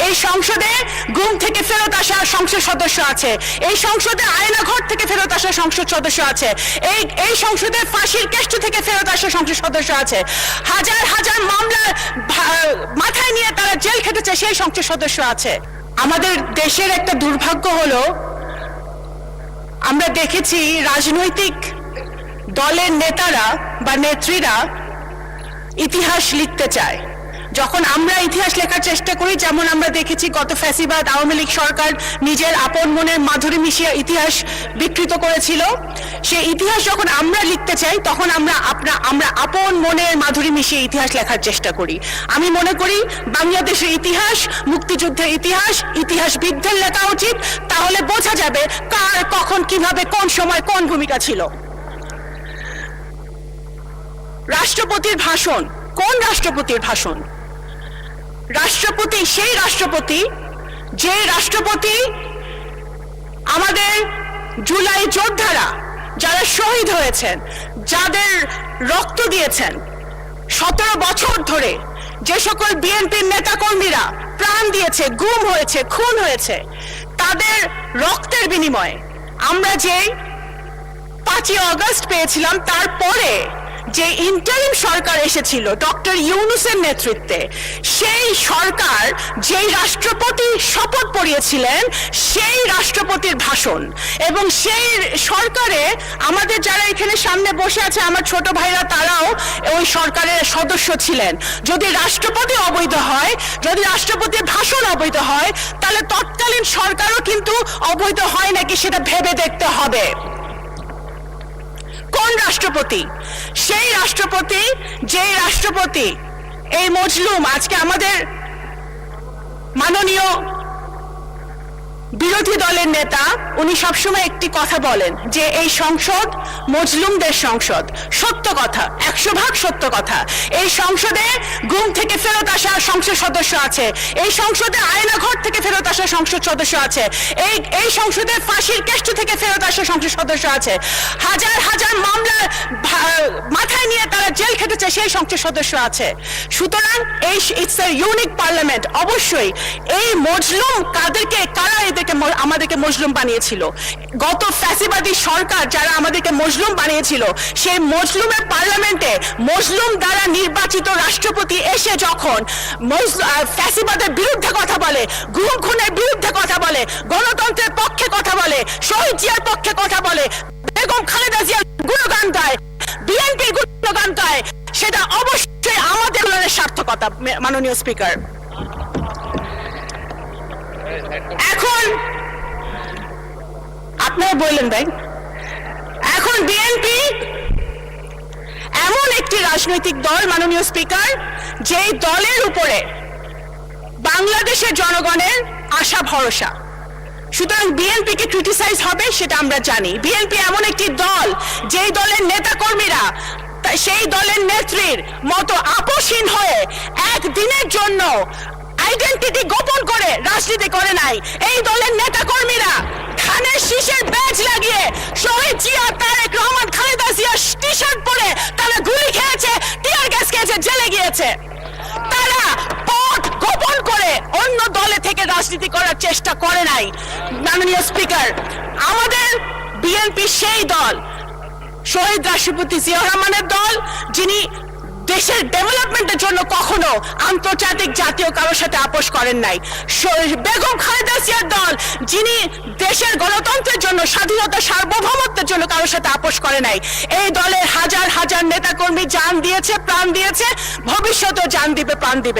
এই সংসদে গুম থেকে ফেরত আসা সংসদ সদস্য আছে, এই সংসদে আয়নাঘর থেকে ফেরত আসা সংসদ সদস্য আছে, এই সংসদে ফাঁসির কেষ্ট থেকে ফেরত আসা সংসদ সদস্য আছে, হাজার হাজার মামলা মাথায় নিয়ে তারা জেল খেটেছে সেই সংসদ সদস্য আছে। আমাদের দেশের একটা দুর্ভাগ্য হলো আমরা দেখেছি রাজনৈতিক দলের নেতারা বা নেত্রীরা ইতিহাস লিখতে চায়। যখন আমরা ইতিহাস লেখার চেষ্টা করি, যেমন আমরা দেখেছি গত ফ্যাসিবাদ আওয়ামী লীগ সরকার নিজের আপন মনের মাধুরী মিশিয়ে ইতিহাস বিকৃত করেছিল, সেই ইতিহাস যখন আমরা লিখতে চাই তখন আমরা আপন মনের মাধুরী মিশিয়ে ইতিহাস লেখার চেষ্টা করি। আমি মনে করি বাংলাদেশের ইতিহাস, মুক্তিযুদ্ধের ইতিহাসবিদদের লেখা উচিত, তাহলে বোঝা যাবে কার কখন কিভাবে কোন সময় কোন ভূমিকা ছিল। রাষ্ট্রপতির ভাষণ, কোন রাষ্ট্রপতির ভাষণ? রাষ্ট্রপতি সেই রাষ্ট্রপতি যে রাষ্ট্রপতি আমাদের জুলাই যোদ্ধারা যারা শহীদ হয়েছেন, যাদের রক্ত দিয়েছেন 17 বছর ধরে, যে সকল বিএনপির নেতাকর্মীরা প্রাণ দিয়েছে, গুম হয়েছে, খুন হয়েছে, তাদের রক্তের বিনিময়ে আমরা যে 5ই আগস্ট পেয়েছিলাম, তারপরে যে ইন্টারিম সরকার এসেছিল ডক্টর ইউনূসের নেতৃত্বে, সেই সরকার যেই রাষ্ট্রপতি শপথ পড়িয়েছিলেন সেই রাষ্ট্রপতির ভাষণ, এবং সেই সরকারে আমাদের যারা এখানে সামনে বসে আছে আমার ছোট ভাইরা, তারাও ওই সরকারের সদস্য ছিলেন। যদি রাষ্ট্রপতি অবৈধ হয়, যদি রাষ্ট্রপতির ভাষণ অবৈধ হয়, তাহলে তৎকালীন সরকারও কিন্তু অবৈধ হয় নাকি সেটা ভেবে দেখতে হবে। কোন রাষ্ট্রপতি? সেই রাষ্ট্রপতি যে রাষ্ট্রপতি এই মজলুম, আজকে আমাদের মাননীয় বিরোধী দলের নেতা উনি সবসময় একটি কথা বলেন যে এই সংসদ মজলুমদের সংসদ। সত্য কথা, 100% সত্য কথা। এই সংসদে গুম থেকে ফেরত আসা সংসদ সদস্য আছে, এই সংসদে আয়নাঘর থেকে ফেরত আসা সংসদ সদস্য আছে, এই সংসদে ফাঁসির কেষ্ট থেকে ফেরত আসা সংসদ সদস্য আছে, হাজার হাজার মামলা মাথায় নিয়ে তারা জেল খেটেছে সেই সংসদ সদস্য আছে। সুতরাং ইটস এ ইউনিক পার্লামেন্ট। অবশ্যই এই মজলুম কারা আমাদেরকে মজলুম বানিয়েছিল? গত ফ্যাসিবাদী সরকার যারা আমাদেরকে মজলুম বানিয়েছিল, সেই মজলুমের পার্লামেন্টে মজলুম দ্বারা নির্বাচিত রাষ্ট্রপতি এসে যখন ফ্যাসিবাদের বিরুদ্ধে কথা বলে, গুম খুনের বিরুদ্ধে কথা বলে, গণতন্ত্রের পক্ষে কথা বলে, শহীদ জিয়ার পক্ষে কথা বলে, বেগম খালেদা জিয়ার গুণগান গায়, বিএনপির গুণগান গায়, সেটা অবশ্যই আমাদের সার্থকতা। মাননীয় স্পিকার, এখন আপনারা বললেন ভাই, এখন বিএনপি এমন একটি রাজনৈতিক দল মাননীয় স্পিকার, যেই দলের উপরে বাংলাদেশের জনগণের আশা ভরসা। সুতরাং বিএনপিকে ক্রিটিসাইজ হবে সেটা আমরা জানি। বিএনপি এমন একটি দল যেই দলের নেতাকর্মীরা সেই দলের নেত্রীর মতো আপোষহীন হয়ে একদিনের জন্য আইডেন্টিটি গোপন করে রাজনীতি করে নাই। এই দলের নেতাকর্মীরা ধানের শীষের ব্যাজ লাগিয়ে শহীদ জিয়া, তারেক রহমান, খালেদা জিয়া টি শার্ট পরে তারা গুলি খেয়েছে, টিয়ার গ্যাস খেয়েছে, জেলে গিয়েছে। তারা পথ গোপন করে অন্য দলে থেকে রাজনীতি করার চেষ্টা করে নাই। মাননীয় স্পিকার, আমাদের বিএনপি সেই দল, শহীদ রাষ্ট্রপতি জিয়াউর রহমানের দল, যিনি দেশের ডেভেলপমেন্টের জন্য কখনো আন্তর্জাতিক জাতীয় কারোর সাথে আপোষ করেন নাই। বেগম খালেদা জিয়ার দল, যিনি দেশের গণতন্ত্রের জন্য, স্বাধীনতা, সার্বভৌমত্বের জন্য কারোর সাথে আপোষ করে নাই। এই দলের হাজার হাজার নেতাকর্মী জান দিয়েছে, প্রাণ দিয়েছে, ভবিষ্যতেও জান দিবে, প্রাণ দিবে।